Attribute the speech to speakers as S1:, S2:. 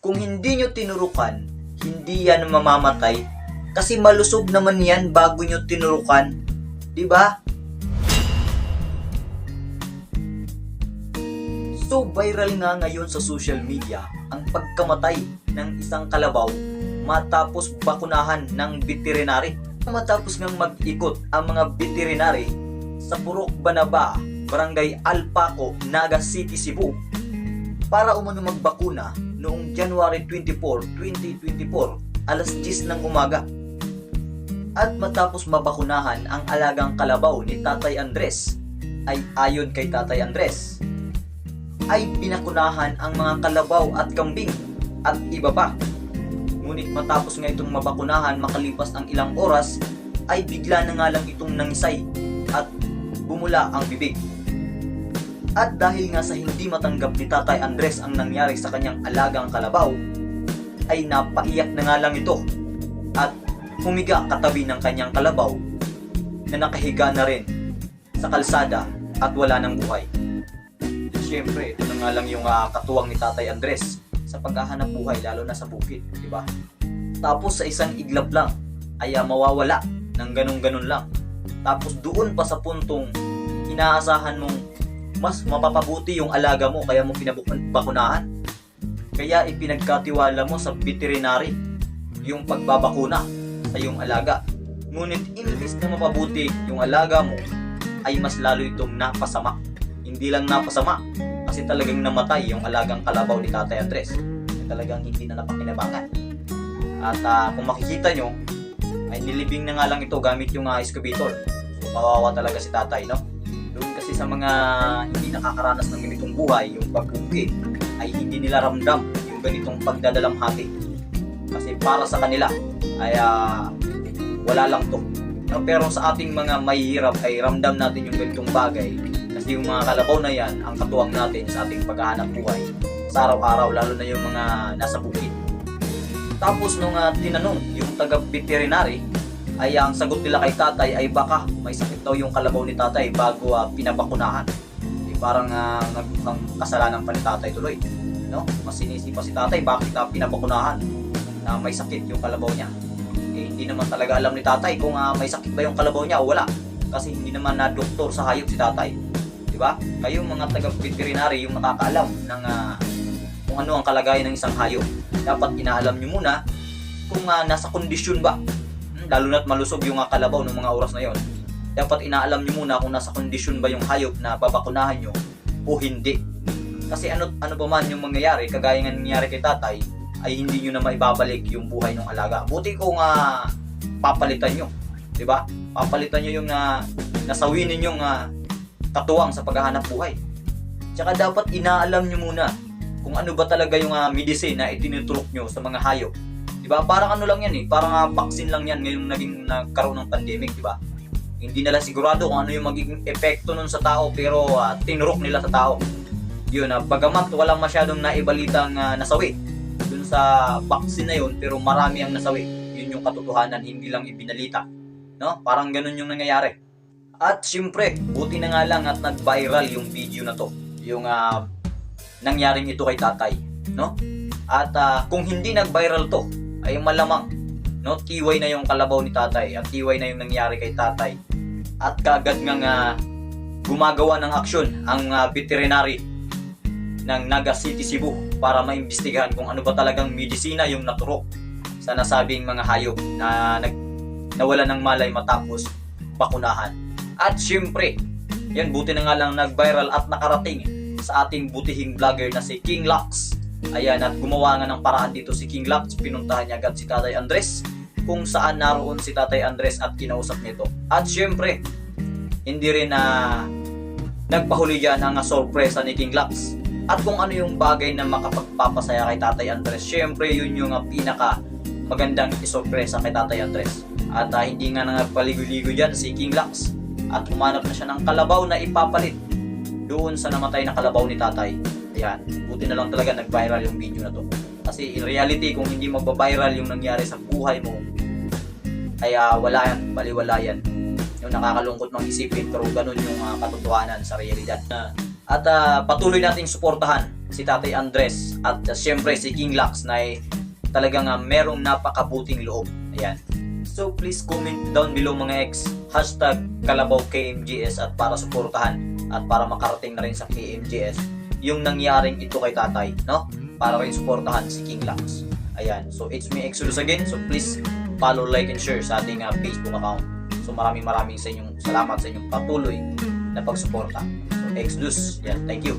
S1: Kung hindi nyo tinurukan, hindi yan mamamatay. Kasi malusog naman yan bago nyo tinurukan. Diba? So viral nga ngayon sa social media ang pagkamatay ng isang kalabaw matapos bakunahan ng veterinary. Matapos ngang mag-ikot ang mga veterinary sa Purok Banaba, Barangay Alpaco, Naga City, Cebu para umano magbakuna noong January 24, 2024 alas 10 ng umaga. At matapos mabakunahan ang alagang kalabaw ni Tatay Andres, ay ayon kay Tatay Andres, ay pinakunahan ang mga kalabaw at kambing at iba pa. Ngunit matapos nga itong mabakunahan makalipas ang ilang oras, ay bigla na nga lang itong nangisay at bumula ang bibig. At dahil nga sa hindi matanggap ni Tatay Andres ang nangyari sa kanyang alagang kalabaw, ay napaiyak na nga lang ito at humiga katabi ng kanyang kalabaw na nakahiga na rin sa kalsada at wala ng buhay. Siyempre, ito na nga lang yung katuwang ni Tatay Andres sa paghahanap buhay, lalo na sa bukid, di ba? Tapos sa isang iglap lang ay mawawala ng ganun-ganun lang. Tapos doon pa sa puntong inaasahan mong mas mapapabuti yung alaga mo kaya mo pinabakunahan. Kaya ipinagkatiwala mo sa veterinary yung pagbabakuna sa iyong alaga. Ngunit imbis na mapabuti yung alaga mo ay mas lalo itong napasama. Hindi lang napasama kasi talagang namatay yung alagang kalabaw ni Tatay Andres. Talagang hindi na napakinabangan. At kung makikita nyo, ay nilibing na nga lang ito gamit yung excavator. So kawawa talaga si tatay, no? Doon kasi sa mga hindi nakakaranas ng ganitong buhay, yung pagbukid, ay hindi nila ramdam yung ganitong pagdadalamhati. Kasi para sa kanila ay wala lang to. No? Pero sa ating mga mahihirap ay ramdam natin yung ganitong bagay. Kasi yung mga kalabaw na yan, ang katuwang natin sa ating paghahanap buhay sa araw-araw, lalo na yung mga nasa bukid. Tapos nung tinanong yung taga-veterinary, ay ang sagot nila kay tatay ay baka may sakit daw yung kalabaw ni tatay bago pinabakunahan. Parang ang kasalanan pa ni tatay tuloy. No? Mas sinisi pa si tatay bakit pinabakunahan na may sakit yung kalabaw niya. Hindi naman talaga alam ni tatay kung may sakit ba yung kalabaw niya o wala. Kasi hindi naman na doktor sa hayop si tatay. Diba? Kayong mga taga-veterinary yung nakakaalam ng kung ano ang kalagayan ng isang hayop. Dapat inaalam nyo muna kung nasa kondisyon ba. Lalo na't malusog yung kalabaw ng mga oras na yon. Dapat inaalam nyo muna kung nasa kondisyon ba yung hayop na babakunahan nyo o hindi. Kasi ano ba man yung mangyayari, kagaya nga nangyari kay tatay, ay hindi nyo na maibabalik yung buhay ng alaga. Buti kung papalitan nyo. Diba? Papalitan nyo yung nasawi ninyong katuwang sa paghahanap buhay. Tsaka dapat inaalam nyo muna kung ano ba talaga yung medicine na itinuturok nyo sa mga hayop. Diba? Parang ano lang yan parang vaccine lang yan ngayong nagkaroon ng pandemic, diba? Hindi nila sigurado kung ano yung magiging epekto nun sa tao pero tinurok nila sa tao. Yun, bagamat walang masyadong naibalitang nasawi dun sa vaccine na yun, pero marami ang nasawi. Yun yung katotohanan, hindi lang ibinalita. No? Parang ganun yung nangyayari. At syempre, buti na nga lang at nag-viral yung video na to. Yung nangyaring ito kay tatay. No? At kung hindi nag-viral to, ay malamang no, tiway na yung kalabaw ni tatay at tiway na yung nangyari kay tatay. At kagad nga gumagawa ng aksyon ang veterinary ng Naga City, Cebu para maimbestigahan kung ano ba talagang medisina yung naturok sa nasabing mga hayop na nawala ng malay matapos bakunahan. At syempre, yan buti na nga lang nag-viral at nakarating sa ating butihing vlogger na si King Lux. Ayan, at gumawa nga ng paraan dito si King Lux. Pinuntahan niya agad si Tatay Andres kung saan naroon si Tatay Andres at kinausap nito. At syempre, hindi rin nagpahuli dyan ang sorpresa ni King Lux. At kung ano yung bagay na makapagpapasaya kay Tatay Andres, syempre yun yung pinaka magandang isorpresa kay Tatay Andres. At hindi nga nagpaligo-ligo dyan si King Lux at humanap na siya ng kalabaw na ipapalit doon sa namatay na kalabaw ni tatay. Ayan, buti na lang talaga nag-viral yung video na to. Kasi in reality, kung hindi magba-viral yung nangyari sa buhay mo, ay wala yan, baliwala yan. Yung nakakalungkot mang isipin, pero ganun yung katotohanan sa realidad. At patuloy nating suportahan si Tatay Andres at syempre si King Lax na talagang merong napakabuting loob. Ayan. So please comment down below mga ex, #KalabawKMGS at para suportahan at para makarating na rin sa KMGS yung nangyaring ito kay tatay, no? Para rin suportahan si King Lax. Ayan. So it's me Exodus again. So please follow, like, and share sa ating Facebook account. So maraming sa inyong salamat sa inyong patuloy na pagsuporta. So Exodus, yan, thank you.